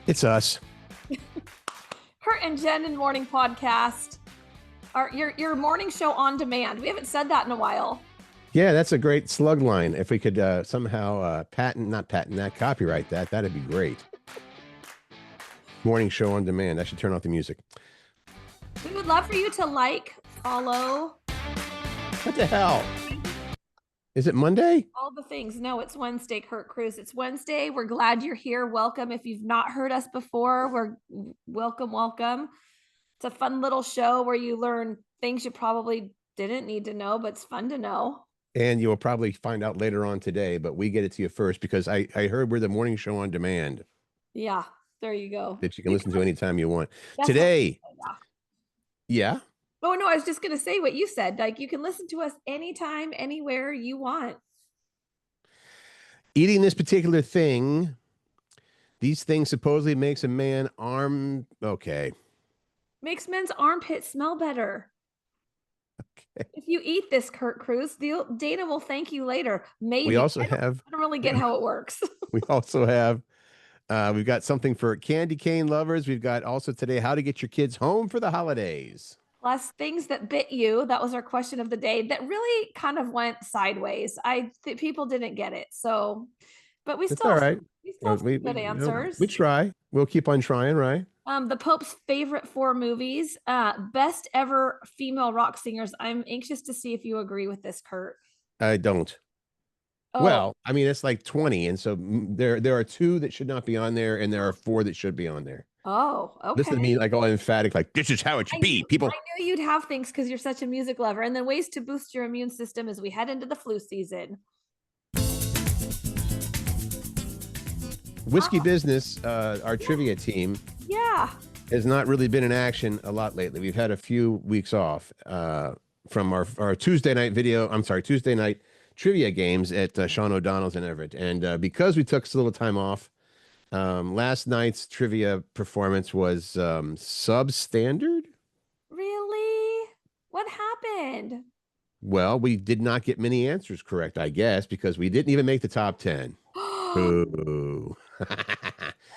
It's us. Curt and Jen in Morning Podcast. Your morning show on demand. We haven't said that in a while. Yeah, that's a great slug line. If we could somehow not patent that, copyright that, that'd be great. Morning show on demand. I should turn off the music. We would love for you to like, follow. What the hell? Is it Monday? All the things. No, it's Wednesday, Curt Cruz. It's Wednesday. We're glad you're here. Welcome. If you've not heard us before, we're welcome. It's a fun little show where you learn things you probably didn't need to know, but it's fun to know. And you will probably find out later on today, but we get it to you first because I heard we're the morning show on demand. Yeah, there you go. That you can listen to anytime you want. Today. Yeah. Oh, no, I was just going to say what you said. Like, you can listen to us anytime, anywhere you want. Eating this particular thing, these things supposedly makes a man okay. Makes men's armpits smell better. Okay. If you eat this, Curt Cruz, Dana will thank you later. Maybe. We also I don't really get how it works. We also have, we've got something for candy cane lovers. We've got also today how to get your kids home for the holidays. Plus things that bit you. That was our question of the day that really kind of went sideways. I think people didn't get it. So, but we still, all right. We still have good answers. We try. We'll keep on trying, right? The Pope's favorite 4 movies, best ever female rock singers. I'm anxious to see if you agree with this, Curt. I don't. Oh. Well, I mean, it's like 20. And so there are 2 that should not be on there. And there are 4 that should be on there. Oh, okay. Listen to me like all emphatic, like this is how it should be. People. I knew you'd have things because you're such a music lover. And then ways to boost your immune system as we head into the flu season. Whiskey Business, our trivia team. Yeah. Has not really been in action a lot lately. We've had a few weeks off from our Tuesday night trivia games at Sean O'Donnell's in Everett. And because we took a little time off, last night's trivia performance was substandard. Really? What happened? Well, we did not get many answers correct, I guess, because we didn't even make the top 10. Ooh.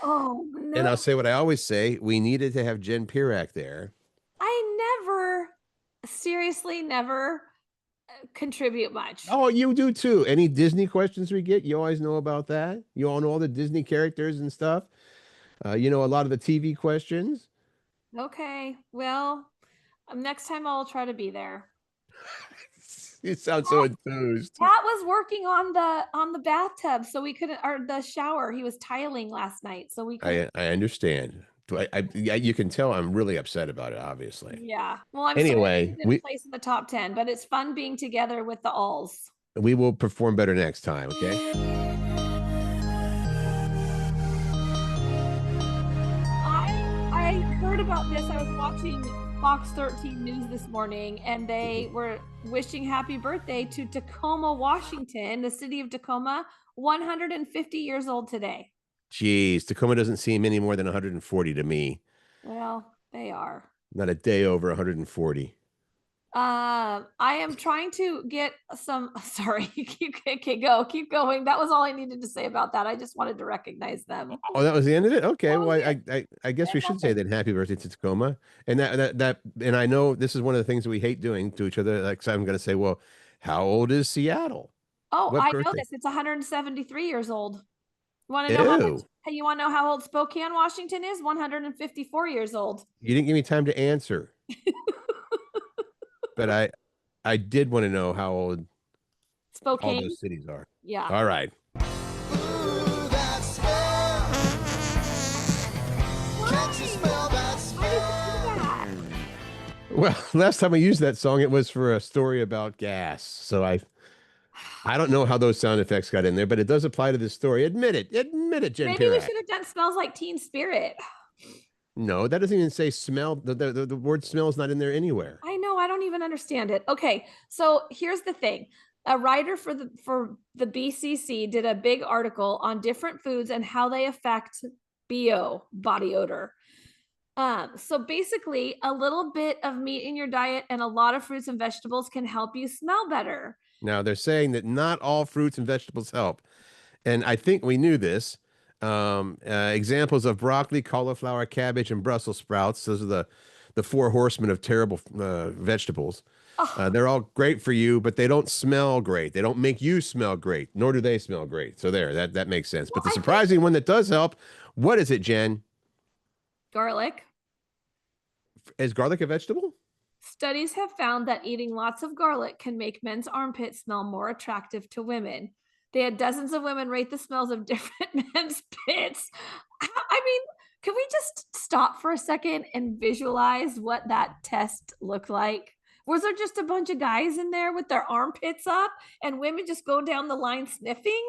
Oh, no. And I'll say what I always say. We needed to have Jen Pirak there. I seriously never contribute much. Oh, you do too. Any Disney questions we get, you always know about that. You all know all the Disney characters and stuff. You know a lot of the TV questions. Okay. Well, next time I'll try to be there. You sound so enthused. Pat was working on the bathtub, so we couldn't, or the shower. He was tiling last night, so we couldn't. I understand. You can tell I'm really upset about it, obviously. Yeah. Well, I'm anyway, we place in the top 10, but it's fun being together with the alls. We will perform better next time, okay? I heard about this. I was watching Fox 13 News this morning, and they were wishing happy birthday to Tacoma, Washington, the city of Tacoma, 150 years old today. Jeez, Tacoma doesn't seem any more than 140 to me. Well, they are. Not a day over 140. I am trying to get some. Sorry, keep going. That was all I needed to say about that. I just wanted to recognize them. Oh, that was the end of it. Okay, well, I guess we should say that happy birthday to Tacoma, and and I know this is one of the things that we hate doing to each other. Like, so I'm going to say, well, how old is Seattle? Oh, I know this. It's 173 years old. Want to know you want to know how old Spokane, Washington is? 154 years old. You didn't give me time to answer. But I did want to know how old Spokane, all those cities are. Yeah. All right. Ooh, that smell. Can't you smell that smell? Well, last time I used that song, it was for a story about gas. So I don't know how those sound effects got in there, but it does apply to this story. Admit it, Jen Maybe Pirak. we should have done "Smells Like Teen Spirit." No, that doesn't even say smell. The word smell is not in there anywhere. I know. I don't even understand it. Okay, so here's the thing. A writer for the BCC did a big article on different foods and how they affect BO, body odor. So basically, a little bit of meat in your diet and a lot of fruits and vegetables can help you smell better. Now, they're saying that not all fruits and vegetables help. And I think we knew this. Examples of broccoli, cauliflower, cabbage, and Brussels sprouts. Those are the four horsemen of terrible vegetables. Oh, They're all great for you, but they don't smell great. They don't make you smell great, nor do they smell great. So there, that makes sense. well, But the I think surprising one that does help, what is it, Jen? garlic. Is garlic a vegetable? Studies have found that eating lots of garlic can make men's armpits smell more attractive to women. They had dozens of women rate the smells of different men's pits. I mean, can we just stop for a second and visualize what that test looked like? Was there just a bunch of guys in there with their armpits up and women just go down the line sniffing?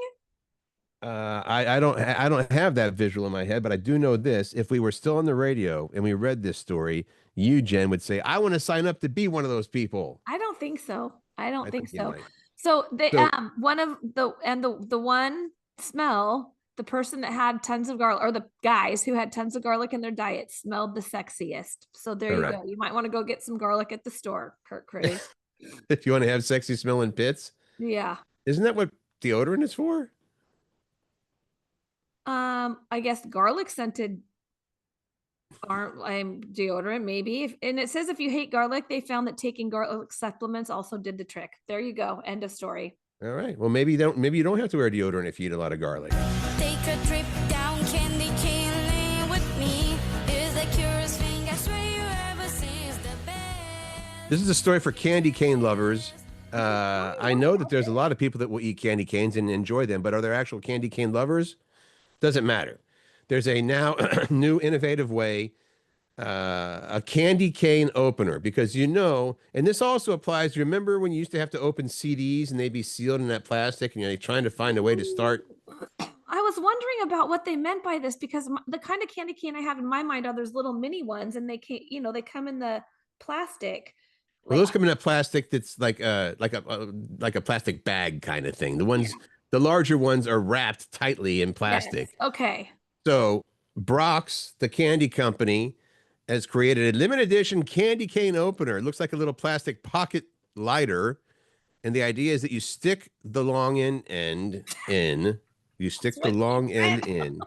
I don't have that visual in my head, but I do know this. If we were still on the radio and we read this story, you, Jen, would say, "I want to sign up to be one of those people." I don't think so. I don't I think think you so. might. So they So one of the one smell, the person that had tons of garlic, or the guys who had tons of garlic in their diet, smelled the sexiest. So there all you right. go. You might want to go get some garlic at the store, Kurt Critty. If you want to have sexy smelling pits, Yeah. isn't that what deodorant is for? I guess garlic scented deodorant, maybe. And it says if you hate garlic, they found that taking garlic supplements also did the trick. There you go. End of story. All right. Well, maybe you don't have to wear deodorant if you eat a lot of garlic. Take a trip down candy cane lane with me. Is the curious thing I swear you ever see is the best. This is a story for candy cane lovers. I know that there's a lot of people that will eat candy canes and enjoy them, but are there actual candy cane lovers? Doesn't matter. There's a now new innovative way, a candy cane opener, because and this also applies. Remember when you used to have to open CDs and they'd be sealed in that plastic and you're trying to find a way to start? I was wondering about what they meant by this because the kind of candy cane I have in my mind are those little mini ones, and they come in the plastic. Well, Like, those come in that plastic that's like a plastic bag kind of thing. The larger ones are wrapped tightly in yes. plastic. Okay. So Brock's, the candy company, has created a limited edition candy cane opener. It looks like a little plastic pocket lighter. And the idea is that you stick the long end in. You stick the long end in.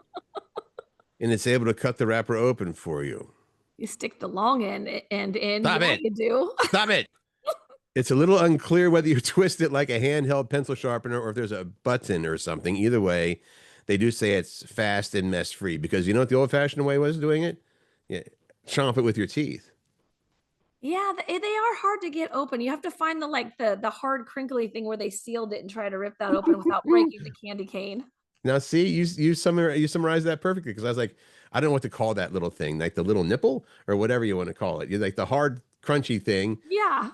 And it's able to cut the wrapper open for you. You stick the long end in. Stop Yeah, it. you do. Stop it. It's a little unclear whether you twist it like a handheld pencil sharpener or if there's a button or something. Either way, they do say it's fast and mess free because you know what the old fashioned way was doing it? Yeah, chomp it with your teeth. Yeah, they are hard to get open. You have to find the hard crinkly thing where they sealed it and try to rip that open without breaking the candy cane. Now, see, you summarized that perfectly because I was like, I don't know what to call that little thing, like the little nipple or whatever you want to call it. You're like the hard, crunchy thing. Yeah.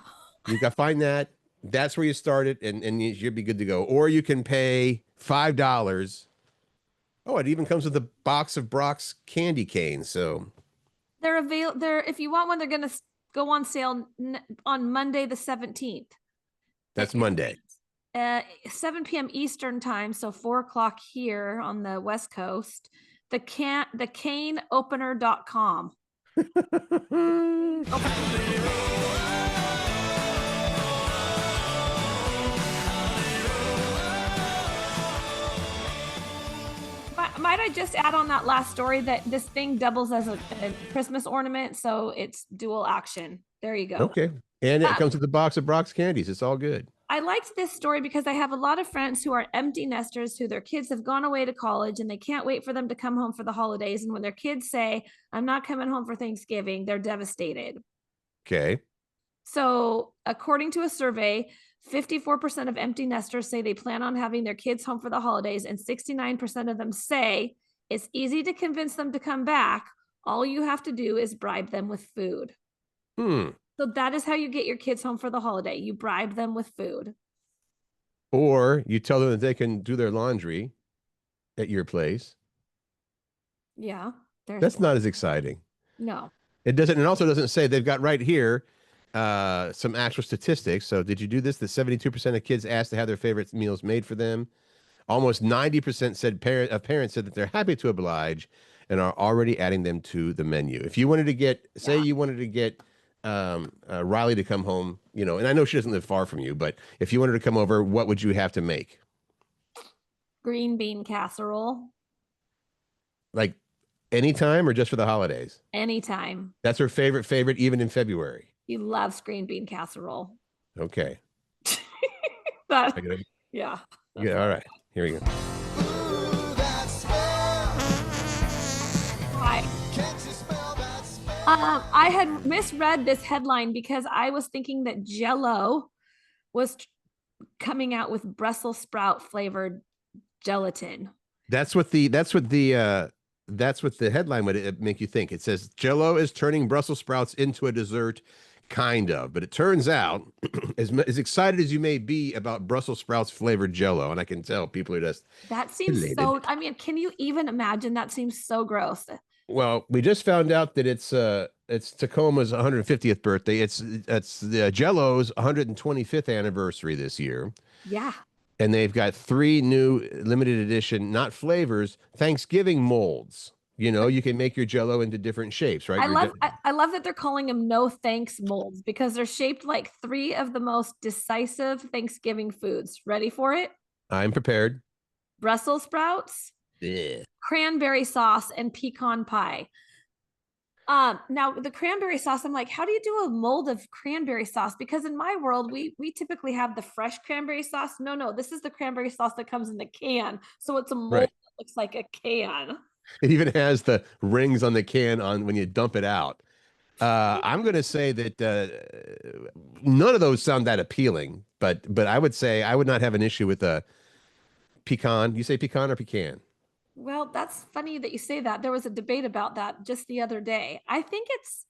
You got to find that. That's where you start it, and you should be good to go. Or you can pay $5. Oh, it even comes with a box of Brock's candy canes. So They're if you want one, they're gonna go on sale on Monday the 17th. that's Monday. 7 p.m. Eastern time, so 4 o'clock here on the West Coast. The caneopener.com. Might I just add on that last story that this thing doubles as a Christmas ornament, so it's dual action. There you go. Okay. And it comes with a box of Brock's candies. It's all good. I liked this story because I have a lot of friends who are empty nesters who their kids have gone away to college and they can't wait for them to come home for the holidays. And when their kids say, I'm not coming home for Thanksgiving, they're devastated. Okay. So, according to a survey, 54% of empty nesters say they plan on having their kids home for the holidays, and 69% of them say it's easy to convince them to come back. All you have to do is bribe them with food. So that is how you get your kids home for the holiday. You bribe them with food. Or you tell them that they can do their laundry at your place. Yeah. That's not as exciting. No. It also doesn't say they've got right here some actual statistics. So did you do this? The 72% of kids asked to have their favorite meals made for them. Almost 90% said parents said that they're happy to oblige and are already adding them to the menu. If you wanted to get, you wanted to get Riley to come home, and I know she doesn't live far from you, but if you wanted to come over, what would you have to make? Green bean casserole. Like anytime or just for the holidays? Anytime. That's her favorite, even in February. He loves green bean casserole. Okay. That, I gotta, yeah. yeah. All right. Here we go. Ooh, that smell. Hi. Can't you smell that smell? I had misread this headline because I was thinking that Jell-O was coming out with Brussels sprout flavored gelatin. That's what the headline would make you think. It says Jell-O is turning Brussels sprouts into a dessert, kind of. But it turns out, as excited as you may be about Brussels sprouts flavored Jell-O, and I can tell people are just That seems elated. so, I mean, can you even imagine? That seems so gross. Well, we just found out that it's Tacoma's 150th birthday. It's the Jell-O's 125th anniversary this year. Yeah. And they've got 3 new limited edition, not flavors, Thanksgiving molds. You know, you can make your Jell-O into different shapes, right? I love that they're calling them no thanks molds because they're shaped like 3 of the most decisive Thanksgiving foods. Ready for it? I'm prepared. Brussels sprouts, Yeah. cranberry sauce, and pecan pie. Now the cranberry sauce, I'm like, how do you do a mold of cranberry sauce? Because in my world, we typically have the fresh cranberry sauce. No, this is the cranberry sauce that comes in the can. So it's a mold Right. that looks like a can. It even has the rings on the can on when you dump it out. I'm going to say that none of those sound that appealing, but I would say I would not have an issue with a pecan. You say pecan or pecan? Well, that's funny that you say that. There was a debate about that just the other day. I think it's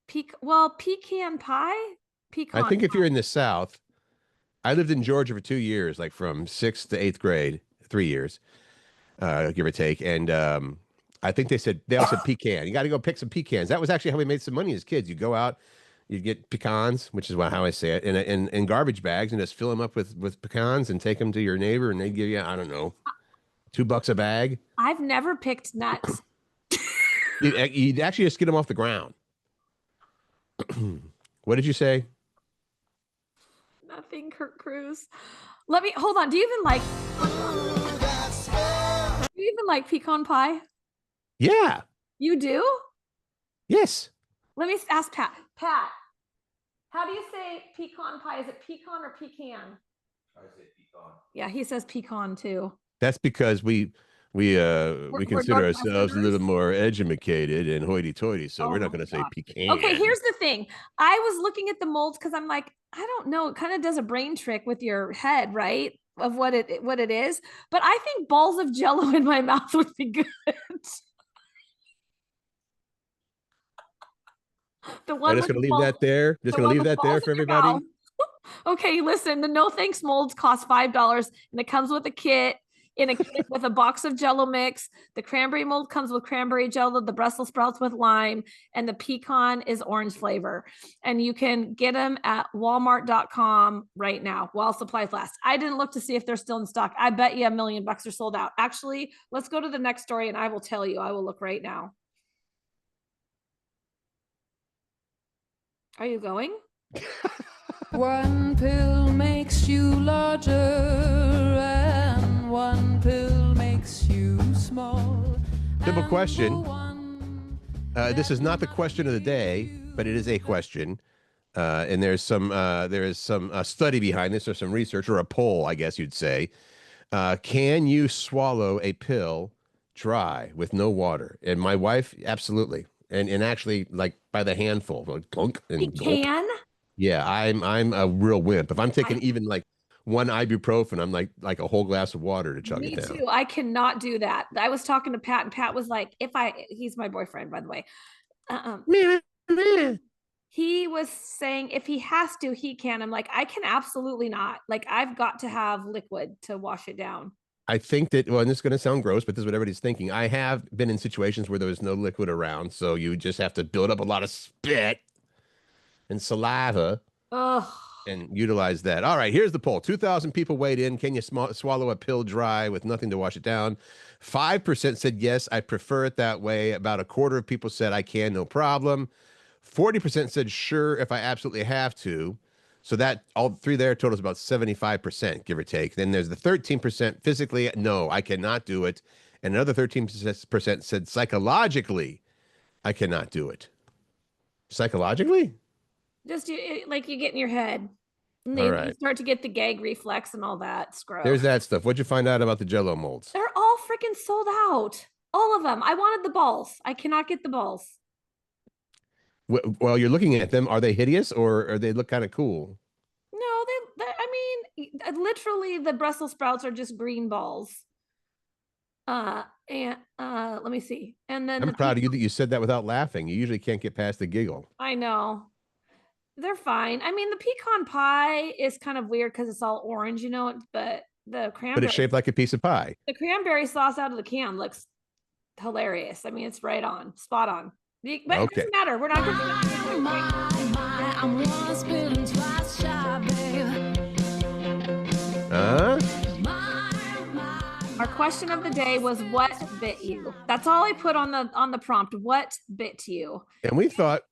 pecan pie. Pecan. I think if you're in the South, I lived in Georgia for 2 years, like from 6th to 8th grade, 3 years, give or take. And I think they all said pecan. You got to go pick some pecans. That was actually how we made some money as kids. You go out, you get pecans, which is how I say it, in garbage bags, and just fill them up with pecans and take them to your neighbor, and they'd give you, I don't know, $2 a bag. I've never picked nuts. You'd actually just get them off the ground. What did you say? Nothing, Kurt Cruz. Let me hold on. Do you even like Ooh, that smell. do you even like pecan pie? Yeah. You do? Yes. Let me ask Pat. Pat, how do you say pecan pie? Is it pecan or pecan? I say pecan. Yeah, he says pecan too. That's because we we're consider ourselves a little Northwesterners? more educated and hoity-toity, so Oh we're not my going to say God. pecan. Okay, here's the thing. I was looking at the molds because I'm like, I don't know. It kind of does a brain trick with your head, right? Of what it is. But I think balls of Jell-O in my mouth would be good. The one I'm just with going to the leave balls- that there. Just the going to one leave with that there balls for in your everybody. mouth. Okay, listen, the no thanks molds cost $5 and it comes with a kit in a kit with a box of Jell-O mix. The cranberry mold comes with cranberry Jell-O, the Brussels sprouts with lime, and the pecan is orange flavor. And you can get them at walmart.com right now while supplies last. I didn't look to see if they're still in stock. I bet you $1 million are sold out. Actually, let's go to the next story and I will tell you. I will look right now. Are you going? One pill makes you larger, and one pill makes you small. Simple And question. the one This is not the question of the day, but it is a question. And there is some study behind this, or some research, or a poll, I guess you'd say. Can you swallow a pill dry with no water? And my wife, absolutely. And actually, like by the handful, like clunk We and gulp. can. Yeah, I'm a real wimp. If I'm taking even like one ibuprofen, I'm like a whole glass of water to chug Me it down. too. I cannot do that. I was talking to Pat, and Pat was like, he's my boyfriend, by the way. He was saying if he has to, he can. I'm like, I can absolutely not. Like, I've got to have liquid to wash it down. I think that, well, and this is going to sound gross, but this is what everybody's thinking. I have been in situations where there was no liquid around, so you just have to build up a lot of spit and saliva Ugh. and utilize that. All right, here's the poll. 2,000 people weighed in. Can you swallow a pill dry with nothing to wash it down? 5% said yes, I prefer it that way. About a quarter of people said I can, no problem. 40% said sure if I absolutely have to. So that all three there totals about 75%, give or take. Then there's the 13% physically, no, I cannot do it. and another 13% said psychologically, I cannot do it. Psychologically? Just like you get in your head. And All then right. you start to get the gag reflex and all that. It's gross. There's that stuff. What'd you find out about the Jell-O molds? They're all freaking sold out. All of them. I wanted the balls. I cannot get the balls. Well, you're looking at them. Are they hideous or they look kind of cool? No, I mean, literally the Brussels sprouts are just green balls. And let me see. And then I'm proud of you that you said that without laughing. You usually can't get past the giggle. I know. They're fine. I mean, the pecan pie is kind of weird because it's all orange, you know, but the But cranberry, it's shaped like a piece of pie. the cranberry sauce out of the can looks hilarious. I mean, it's right on, spot on. But it Okay. doesn't matter. We're not going to. I'm once bitten, twice shy, babe. Huh? Our question of the day was, what bit you? That's all I put on the prompt. What bit you? And we thought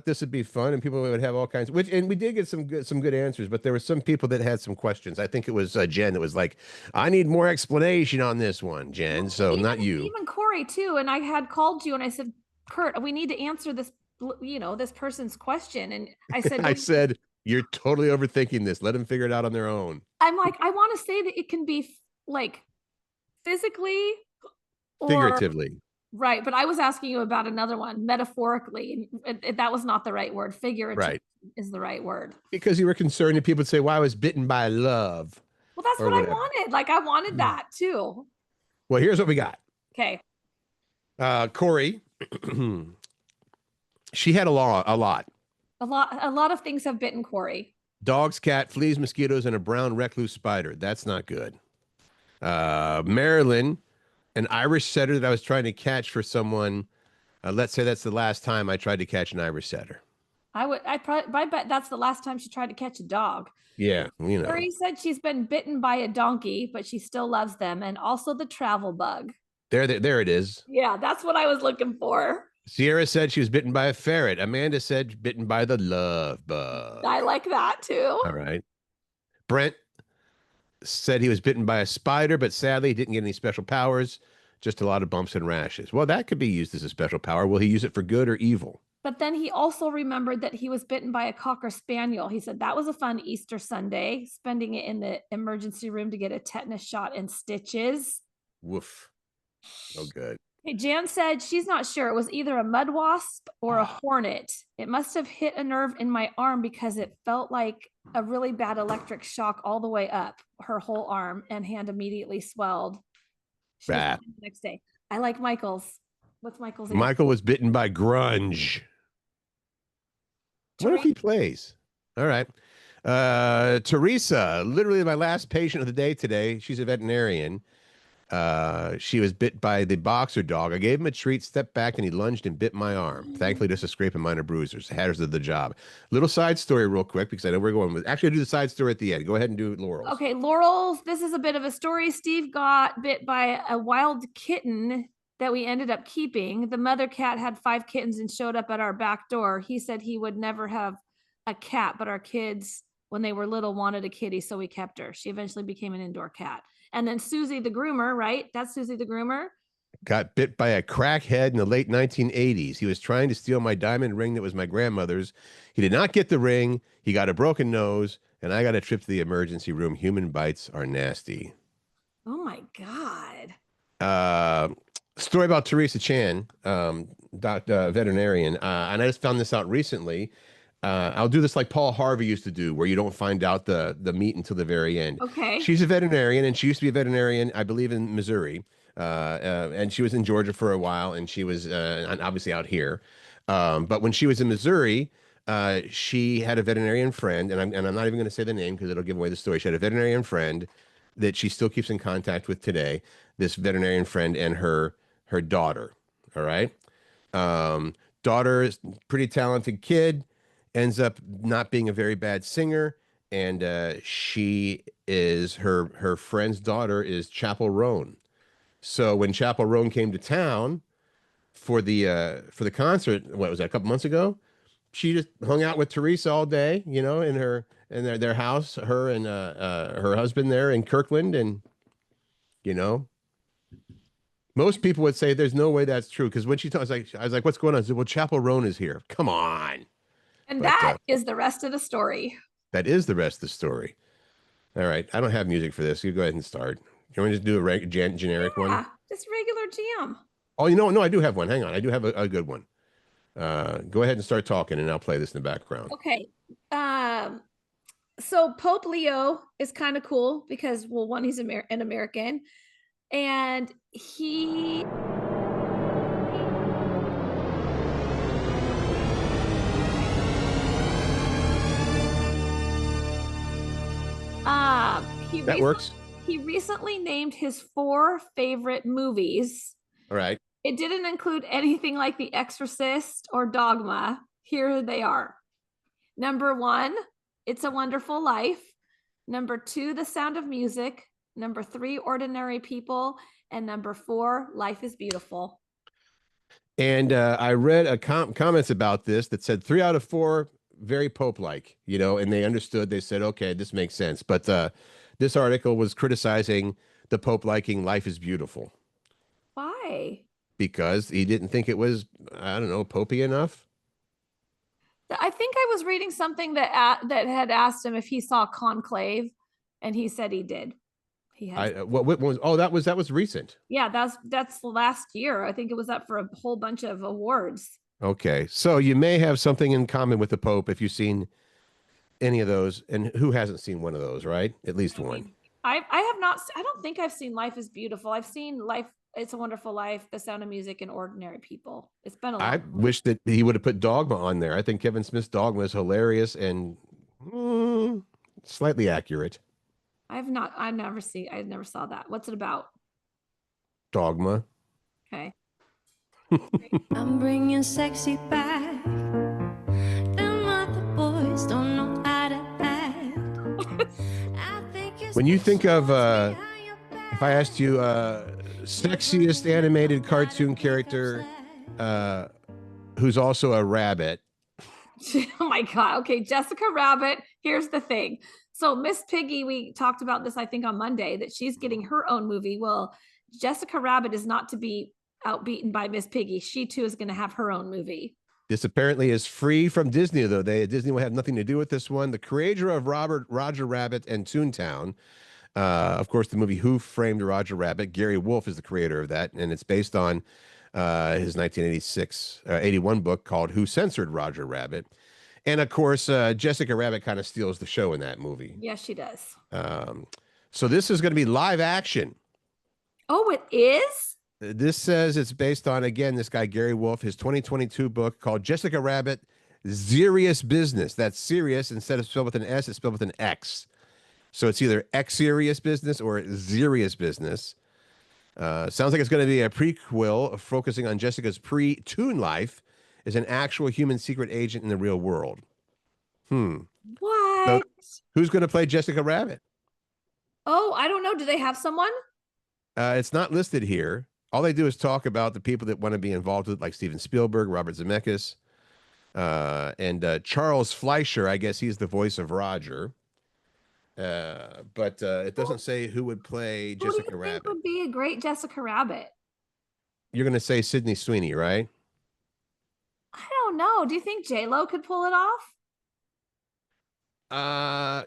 this would be fun and people would have all kinds of and we did get some good answers, but there were some people that had some questions. I think it was Jen that was like, I need more explanation on this one, Jen. So not you. Even Corey too. And I had called you and I said, Curt, we need to answer this, this person's question. And I said, I said, you're totally overthinking this. Let them figure it out on their own. I'm like, I want to say that it can be like physically or Figuratively. right. But I was asking you about another one, metaphorically. And that was not the right word. Figurative Right. is the right word. Because you were concerned that people would say, well, I was bitten by love. Well, that's Or what whatever. I wanted. Like I wanted that too. Well, here's what we got. Okay. Corey, she had a lot. A lot of things have bitten Corey. Dogs, cat, fleas, mosquitoes, and a brown recluse spider. That's not good. Marilyn, an Irish setter that I was trying to catch for someone. Let's say that's the last time I tried to catch an Irish setter. I bet that's the last time she tried to catch a dog. Yeah, you know. Corey said she's been bitten by a donkey, but she still loves them, and also the travel bug. There it is. Yeah, that's what I was looking for. Sierra said she was bitten by a ferret. Amanda said bitten by the love bug. I like that too. All right. Brent said he was bitten by a spider, but sadly he didn't get any special powers, just a lot of bumps and rashes. Well, that could be used as a special power. Will he use it for good or evil? But then he also remembered that he was bitten by a cocker spaniel. He said that was a fun Easter Sunday, spending it in the emergency room to get a tetanus shot and stitches. Woof. Oh, good. Hey, Jan said she's not sure. It was either a mud wasp or a hornet. It must have hit a nerve in my arm because it felt like a really bad electric shock all the way up her whole arm, and hand immediately swelled. She was Bah. fine the next day. I like Michael's. What's Michael's? Michael was bitten by grunge. What if he plays? All right. Teresa, literally my last patient of the day today. She's a veterinarian. She was bit by the boxer dog. I gave him a treat, stepped back, and he lunged and bit my arm. Thankfully, just a scrape and minor bruises. Hazards of the job. Little side story real quick, because I know we're going with... Actually, I'll do the side story at the end. Go ahead and do Laurel's. Okay, Laurel's. This is a bit of a story. Steve got bit by a wild kitten that we ended up keeping. The mother cat had 5 kittens and showed up at our back door. He said he would never have a cat, but our kids, when they were little, wanted a kitty, so we kept her. She eventually became an indoor cat. And then Susie the groomer, right? That's Susie the groomer. Got bit by a crackhead in the late 1980s. He was trying to steal my diamond ring that was my grandmother's. He did not get the ring. He got a broken nose, and I got a trip to the emergency room. Human bites are nasty. Oh my God. Story about Teresa Chan, veterinarian. And I just found this out recently. I'll do this like Paul Harvey used to do, where you don't find out the meat until the very end. Okay. She's a veterinarian, and she used to be a veterinarian, I believe, in Missouri. And she was in Georgia for a while, and she was obviously out here. But when she was in Missouri, she had a veterinarian friend, and I'm not even going to say the name because it'll give away the story. She had a veterinarian friend that she still keeps in contact with today. This veterinarian friend and her daughter. All right. Daughter is pretty talented kid. Ends up not being a very bad singer, and she is her friend's daughter is Chapel Roan. So when Chapel Roan came to town for the concert, what was that, a couple months ago? She just hung out with Teresa all day, in their house, her and her husband there in Kirkland, and Most people would say there's no way that's true because when she told, I was like, what's going on? She said, well, Chapel Roan is here. Come on. And But, that is the rest of the story. that is the rest of the story. All right. I don't have music for this. You go ahead and start. You want me to do a generic Yeah, one? just regular jam. Oh, you know, no, I do have one. Hang on. I do have a good one. Go ahead and start talking and I'll play this in the background. Okay. So Pope Leo is kind of cool because, well, one, he's an American, and he he That works. He recently named his 4 favorite movies. All right. It didn't include anything like The Exorcist or Dogma. Here they are. Number 1, It's a Wonderful Life. Number 2, The Sound of Music. Number 3, Ordinary People. And number 4, Life is Beautiful. And I read comments about this that said 3 out of 4 very Pope-like, and they understood. They said, okay, this makes sense. But this article was criticizing the Pope liking Life is Beautiful. Why? Because he didn't think it was, I don't know, popey enough. I think I was reading something that had asked him if he saw Conclave, and he said he did. He has. What was? Oh, that was recent. Yeah, that's last year. I think it was up for a whole bunch of awards. Okay, so you may have something in common with the Pope if you've seen any of those, and who hasn't seen one of those, right? At least one. I have not. I don't think I've seen Life is Beautiful. I've seen It's a Wonderful Life, The Sound of Music, and Ordinary People. It's been a long I time. wish that he would have put Dogma on there. I think Kevin Smith's Dogma is hilarious and slightly accurate. I never saw that. What's it about? Dogma. Okay. I'm bringing sexy back. Them other boys don't know how to act. I think it's When you think of, behind your if I asked you, sexiest animated cartoon character, who's also a rabbit. Oh my God. Okay, Jessica Rabbit. Here's the thing. So Miss Piggy, we talked about this, I think, on Monday, that she's getting her own movie. Well, Jessica Rabbit is not to be outbeaten by Miss Piggy. She too is going to have her own movie. This apparently is free from Disney, though. Disney will have nothing to do with this one. The creator of Roger Rabbit and Toontown, of course, the movie Who Framed Roger Rabbit. Gary Wolf is the creator of that, and it's based on his 1981 book called Who Censored Roger Rabbit. And of course, Jessica Rabbit kind of steals the show in that movie. Yes, she does. So this is going to be live action. Oh, it is? This says it's based on, again, this guy, Gary Wolf, his 2022 book called Jessica Rabbit, Serious Business. That's serious. Instead of spelled with an S, it's spelled with an X. So it's either X-Serious Business or Serious Business. Sounds like it's going to be a prequel focusing on Jessica's pre-Toon life as an actual human secret agent in the real world. What? So who's going to play Jessica Rabbit? Oh, I don't know. Do they have someone? It's not listed here. All they do is talk about the people that want to be involved with, like Steven Spielberg, Robert Zemeckis, and Charles Fleischer. I guess he's the voice of Roger. But it doesn't say who would play Who Jessica do you Rabbit. think would be a great Jessica Rabbit? You're going to say Sydney Sweeney, right? I don't know. Do you think J-Lo could pull it off?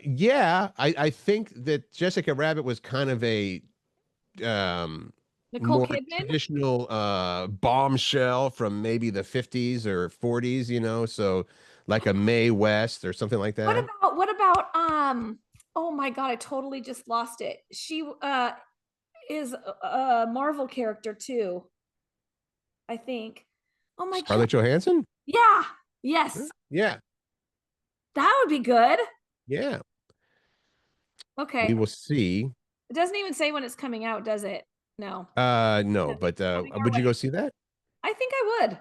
Yeah. I think that Jessica Rabbit was kind of a Nicole more Kidman? traditional bombshell from maybe the 50s or 40s, so like a Mae West or something like that. What about oh my God, I totally just lost it. She is a Marvel character too, I think. Oh my Scarlett God. Johansson? Yeah. Yes. Yeah. That would be good. Yeah. Okay. We will see. It doesn't even say when it's coming out, does it? No. No, but coming our would you way. go see that? I think I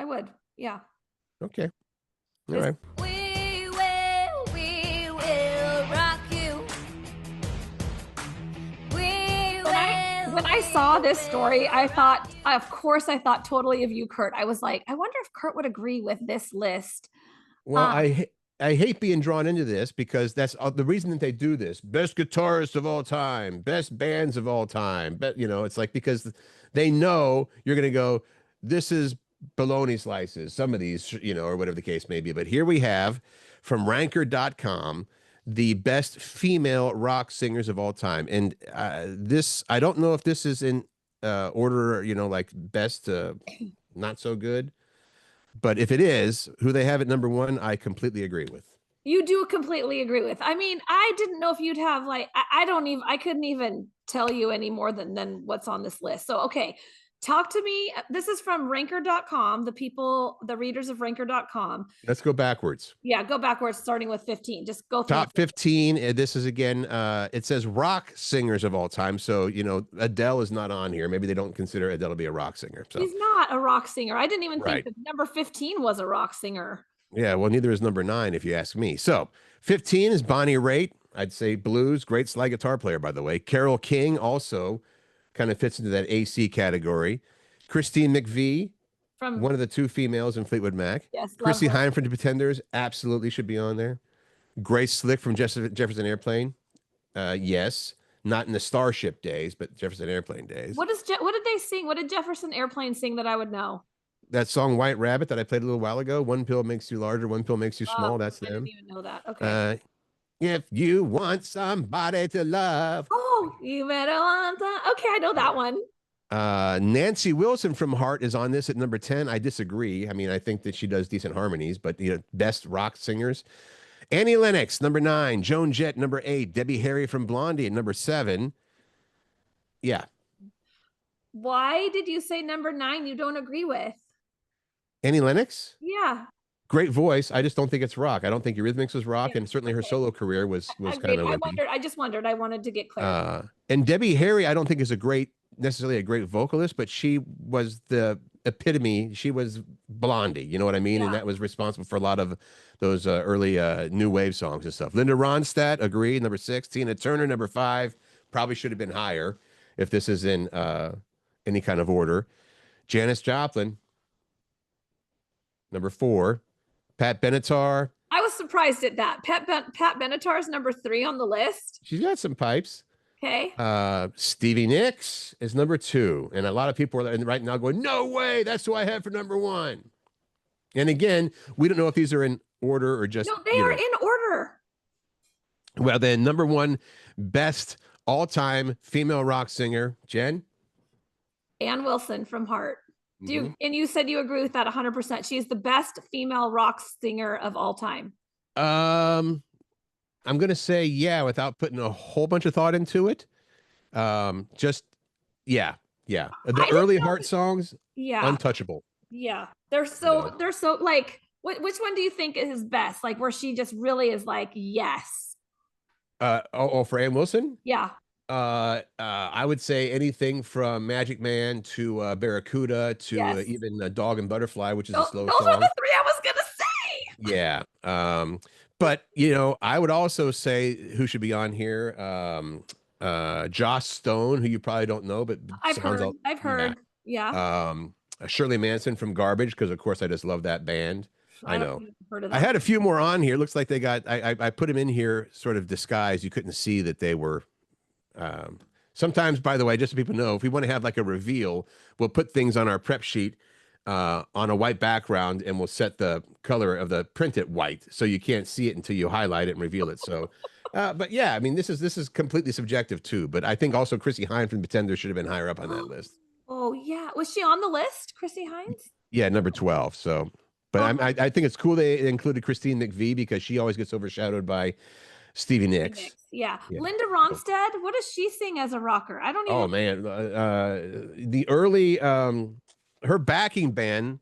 would. Yeah. Okay. All Just- right. We will rock you. When I saw this story, I thought, of course, I thought totally of you, Curt. I was like, I wonder if Curt would agree with this list. Well, I hate being drawn into this because that's the reason that they do this. Best guitarists of all time, best bands of all time. But it's like because they know you're going to go, this is bologna slices, some of these, or whatever the case may be. But here we have from ranker.com the best female rock singers of all time. And this, I don't know if this is in order, like best to not so good. But if it is, who they have at number one, I completely agree with. You do completely agree with. I mean, I didn't know if you'd have like, I couldn't even tell you any more than what's on this list. So, okay, talk to me. This is from ranker.com, the readers of ranker.com. Let's go backwards. Yeah, go backwards, starting with 15. Just go through. Top 15. This is again, it says rock singers of all time. So, Adele is not on here. Maybe they don't consider Adele to be a rock singer. So She's not a rock singer. I didn't even Right. think that number 15 was a rock singer. yeah, well, neither is number 9, if you ask me. So 15 is Bonnie Raitt. I'd say blues, great slide guitar player, by the way. Carole King also kind of fits into that AC category. Christine McVie, From one of the 2 females in Fleetwood Mac. yes, love Chrissy her. Hynde from the Pretenders absolutely should be on there. Grace Slick from Jefferson Airplane. Yes. Not in the Starship days, but Jefferson Airplane days. What did they sing? What did Jefferson Airplane sing that I would know? That song White Rabbit that I played a little while ago, one pill makes you larger, one pill makes you small. That's I them. didn't even know that. Okay. If you want somebody to love. Oh, you better want that. Okay, I know that one. Nancy Wilson from Heart is on this at number 10. I disagree. I mean, I think that she does decent harmonies, but best rock singers. Annie Lennox, number 9. Joan Jett, number 8. Debbie Harry from Blondie at number 7. Yeah. Why did you say number 9 you don't agree with? Annie Lennox, Yeah. great voice. I just don't think it's rock. I don't think Eurythmics was rock, Yeah, and certainly her okay. solo career was Agreed. kind of wimpy. I just wondered. I wanted to get clarity. And Debbie Harry, I don't think is necessarily a great vocalist, but she was the epitome. She was Blondie, you know what I mean? And Yeah. that was responsible for a lot of those early new wave songs and stuff. Linda Ronstadt, agree, number 6. Tina Turner, number 5. Probably should have been higher if this is in any kind of order. Janis Joplin, number 4. Pat Benatar, I was surprised at that. Pat Benatar is number 3 on the list. she's got some pipes. Okay. Stevie Nicks is number 2. And a lot of people are right now going, no way, that's who I have for number 1. And again, we don't know if these are in order or just. No, they are in order. Well, then number 1, best all-time female rock singer, Jen. Ann Wilson from Heart. Mhm. And you said you agree with that 100%. She's the best female rock singer of all time. I'm gonna say yeah, without putting a whole bunch of thought into it. Just yeah. The didn't early know Heart songs, Yeah. untouchable. Yeah. They're so like which one do you think is best? Like where she just really is like, yes. For Ann Wilson, Yeah. I would say anything from Magic Man to Barracuda to Yes. even Dog and Butterfly, which is a Those slow are song. the 3 I was gonna say. Yeah. But I would also say who should be on here. Joss Stone, who you probably don't know, but I've sounds heard. all- I've heard. Yeah. Shirley Manson from Garbage, because of course I just love that band. I don't know. think I've heard of I that. had a few more on here. Looks like they got. I put them in here sort of disguised. You couldn't see that they were. Sometimes, by the way, just so people know, if we want to have like a reveal, we'll put things on our prep sheet on a white background, and we'll set the color of the print it white, so you can't see it until you highlight it and reveal it. So, but yeah, I mean, this is completely subjective too. But I think also Chrissy Hynde from Pretender should have been higher up on that list. Oh yeah. Was she on the list, Chrissy Hines? Yeah, number 12. So, but I think it's cool they included Christine McVie because she always gets overshadowed by Stevie Nicks. Yeah. Yeah. Linda Ronstadt, what does she sing as a rocker? I don't even. Oh man, the early her backing band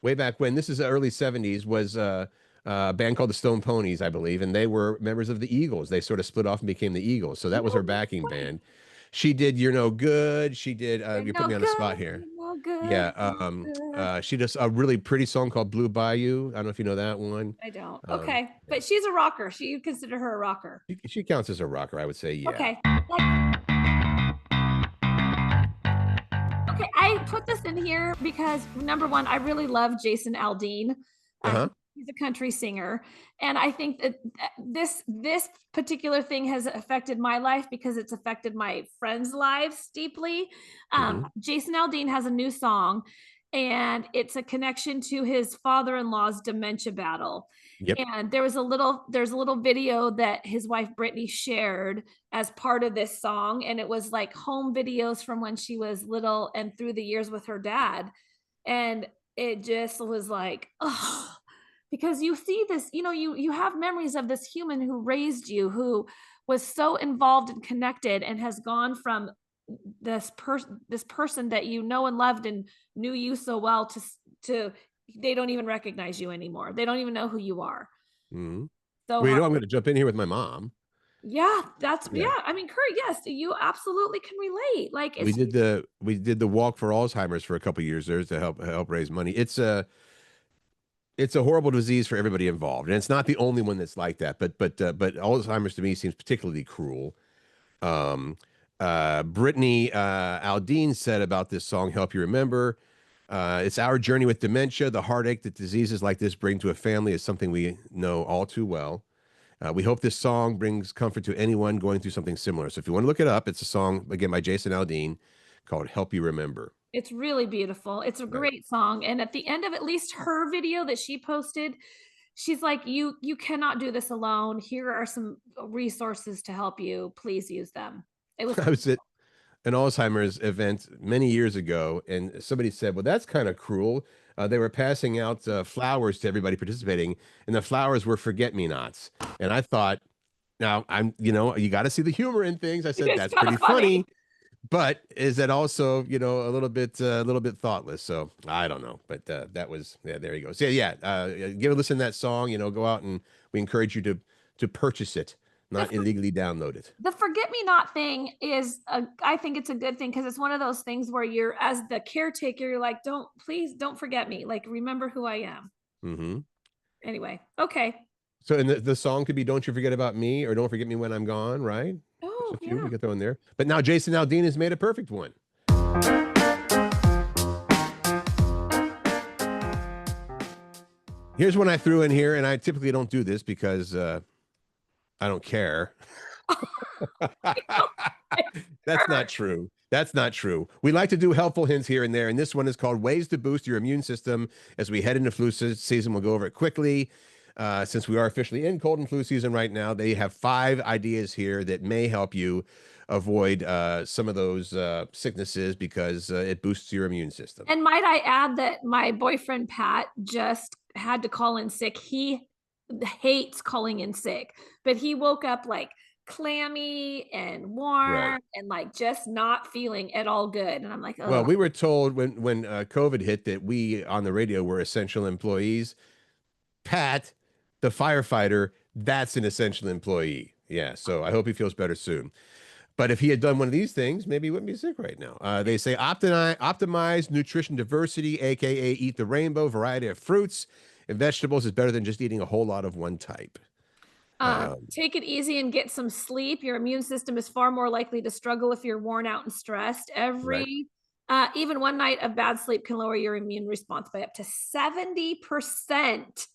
way back when, this is the early 70s, was a band called the Stone Ponies, I believe, and they were members of the Eagles. They sort of split off and became the Eagles. So that was her backing band. She did You're No Good. She did you put me on the spot here. No good. Yeah, she does a really pretty song called Blue Bayou. I don't know if you know that one. I don't. Okay. But she's a rocker. You consider her a rocker. She counts as a rocker, I would say. Yeah. Okay. Okay, I put this in here because number 1, I really love Jason Aldean. Uh-huh. He's a country singer, and I think that this particular thing has affected my life because it's affected my friends' lives deeply. Jason Aldean has a new song, and it's a connection to his father-in-law's dementia battle. Yep. And there's a little video that his wife Brittany shared as part of this song, and it was like home videos from when she was little and through the years with her dad, and it just was like, oh, because you see this, you have memories of this human who raised you, who was so involved and connected, and has gone from this person that you know and loved and knew you so well to they don't even recognize you anymore. They don't even know who you are. Mhm. So Well, I'm going to jump in here with my mom. yeah, that's Yeah. yeah. I mean, Curt, yes, you absolutely can relate. Like We did the walk for Alzheimer's for a couple years there to help raise money. It's a horrible disease for everybody involved, and it's not the only one that's like that. But Alzheimer's to me seems particularly cruel. Brittany Aldean said about this song, "Help You Remember." It's our journey with dementia. The heartache that diseases like this bring to a family is something we know all too well. We hope this song brings comfort to anyone going through something similar. So if you want to look it up, it's a song, again, by Jason Aldean called Help You Remember. it's really beautiful. It's a great song. And at the end of at least her video that she posted, she's like, you cannot do this alone. Here are some resources to help you. Please use them. It was I was at an Alzheimer's event many years ago, and somebody said, "Well, that's kind of cruel." They were passing out flowers to everybody participating, and the flowers were forget-me-nots. And I thought, now you got to see the humor in things. I said, It's that's kinda pretty funny, but is that also, a little bit thoughtless? So I don't know, but that was, yeah, there you go. So give a listen to that song. Go out, and we encourage you to purchase it, not illegally download it. the forget me not thing is I think it's a good thing because it's one of those things where you're as the caretaker, you're like, please don't forget me. Like, remember who I am. Mm-hmm. Anyway, okay. So, and the song could be "Don't You Forget About Me" or "Don't Forget Me When I'm Gone," right? Oh, There's a few yeah. you could throw in there. But now Jason Aldean has made a perfect one. Here's one I threw in here, and I typically don't do this because I don't care. That's not true. That's not true. We like to do helpful hints here and there, and this one is called "Ways to Boost Your Immune System." As we head into flu season, we'll go over it quickly. Since we are officially in cold and flu season right now, they have 5 ideas here that may help you avoid some of those sicknesses because it boosts your immune system. And might I add that my boyfriend Pat just had to call in sick. He hates calling in sick, but he woke up like clammy and warm Right. and like just not feeling at all good. And I'm like, oh, Well, we were told when COVID hit that we on the radio were essential employees. Pat, the firefighter, that's an essential employee. Yeah, so I hope he feels better soon. But if he had done one of these things, maybe he wouldn't be sick right now. They say optimize nutrition diversity, aka eat the rainbow. Variety of fruits and vegetables is better than just eating a whole lot of one type. take it easy and get some sleep. Your immune system is far more likely to struggle if you're worn out and stressed. Even one night of bad sleep can lower your immune response by up to 70%.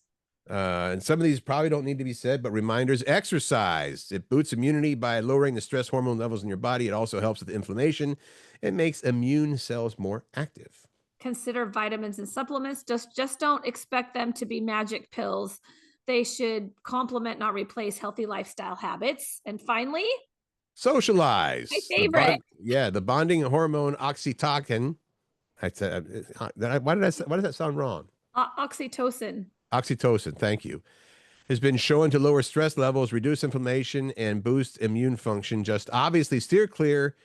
And some of these probably don't need to be said, but reminders: exercise. It boosts immunity by lowering the stress hormone levels in your body. It also helps with inflammation. It makes immune cells more active. Consider vitamins and supplements. Just don't expect them to be magic pills. They should complement, not replace healthy lifestyle habits. And finally, Socialize. my favorite. The bonding hormone oxytocin. Why does that sound wrong? Oxytocin. Oxytocin, thank you, has been shown to lower stress levels, reduce inflammation, and boost immune function. Just obviously steer clear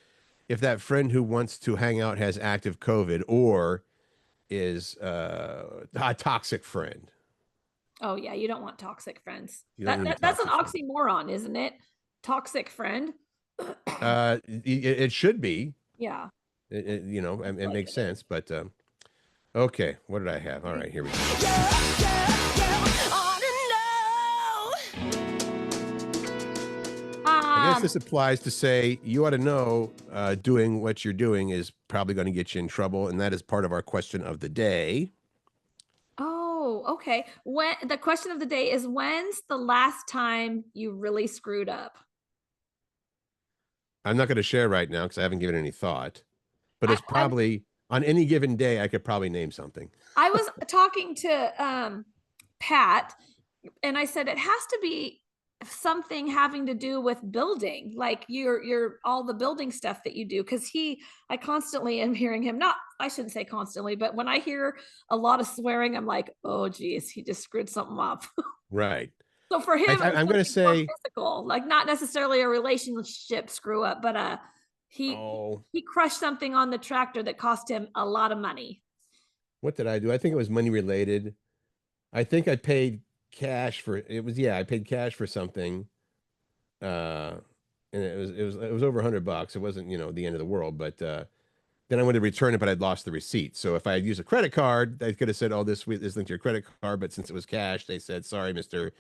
if that friend who wants to hang out has active COVID or is a toxic friend. Oh yeah, you don't want toxic friends. You don't need a That's an toxic oxymoron, isn't it? Toxic friend. It should be. Yeah. It makes sense. But okay, what did I have? All right, here we go. I guess this applies to say you ought to know doing what you're doing is probably going to get you in trouble, and that is part of our question of the day. Oh, Oh, okay. When the question of the day is, when's the last time you really screwed up? I'm not going to share right now because I haven't given it any thought, but it's I probably on any given day, I could probably name something. I was talking to Pat, and I said it has to be something having to do with building, like your all the building stuff that you do. Because I constantly am hearing him. Not, I shouldn't say constantly, but when I hear a lot of swearing, I'm like, oh geez, he just screwed something up. Right. So for him, it was I'm going to something more say, physical, like not necessarily a relationship screw up, but he oh, he crushed something on the tractor that cost him a lot of money. what did I do? I think it was money related. I think I paid cash for it was, yeah, I paid cash for something. Uh, and it was over $100. It wasn't, the end of the world, but then I wanted to return it, but I'd lost the receipt. So if I had used a credit card, they could have said, "Oh, this linked to your credit card." But since it was cash, they said, "Sorry, mister,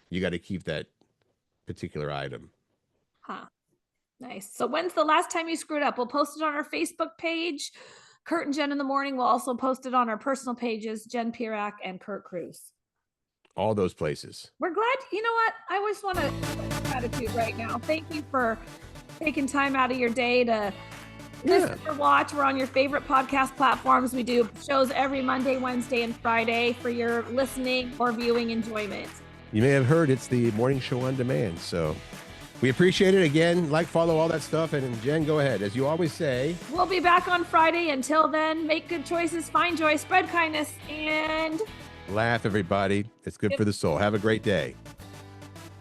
you got to keep that particular item." Huh. Nice. So when's the last time you screwed up? We'll post it on our Facebook page. Curt and Jen in the morning. We'll also post it on our personal pages, Jen Pirak and Curt Cruz. All those places. We're glad. You know what? I always want to gratitude right now. Thank you for taking time out of your day to listen or watch. We're on your favorite podcast platforms. We do shows every Monday, Wednesday, and Friday for your listening or viewing enjoyment. You may have heard it's the morning show on demand. So we appreciate it. Again, follow, all that stuff. And Jen, go ahead. As you always say, We'll be back on Friday. Until then, make good choices, find joy, spread kindness, and laugh, everybody. It's good for the soul. Have a great day.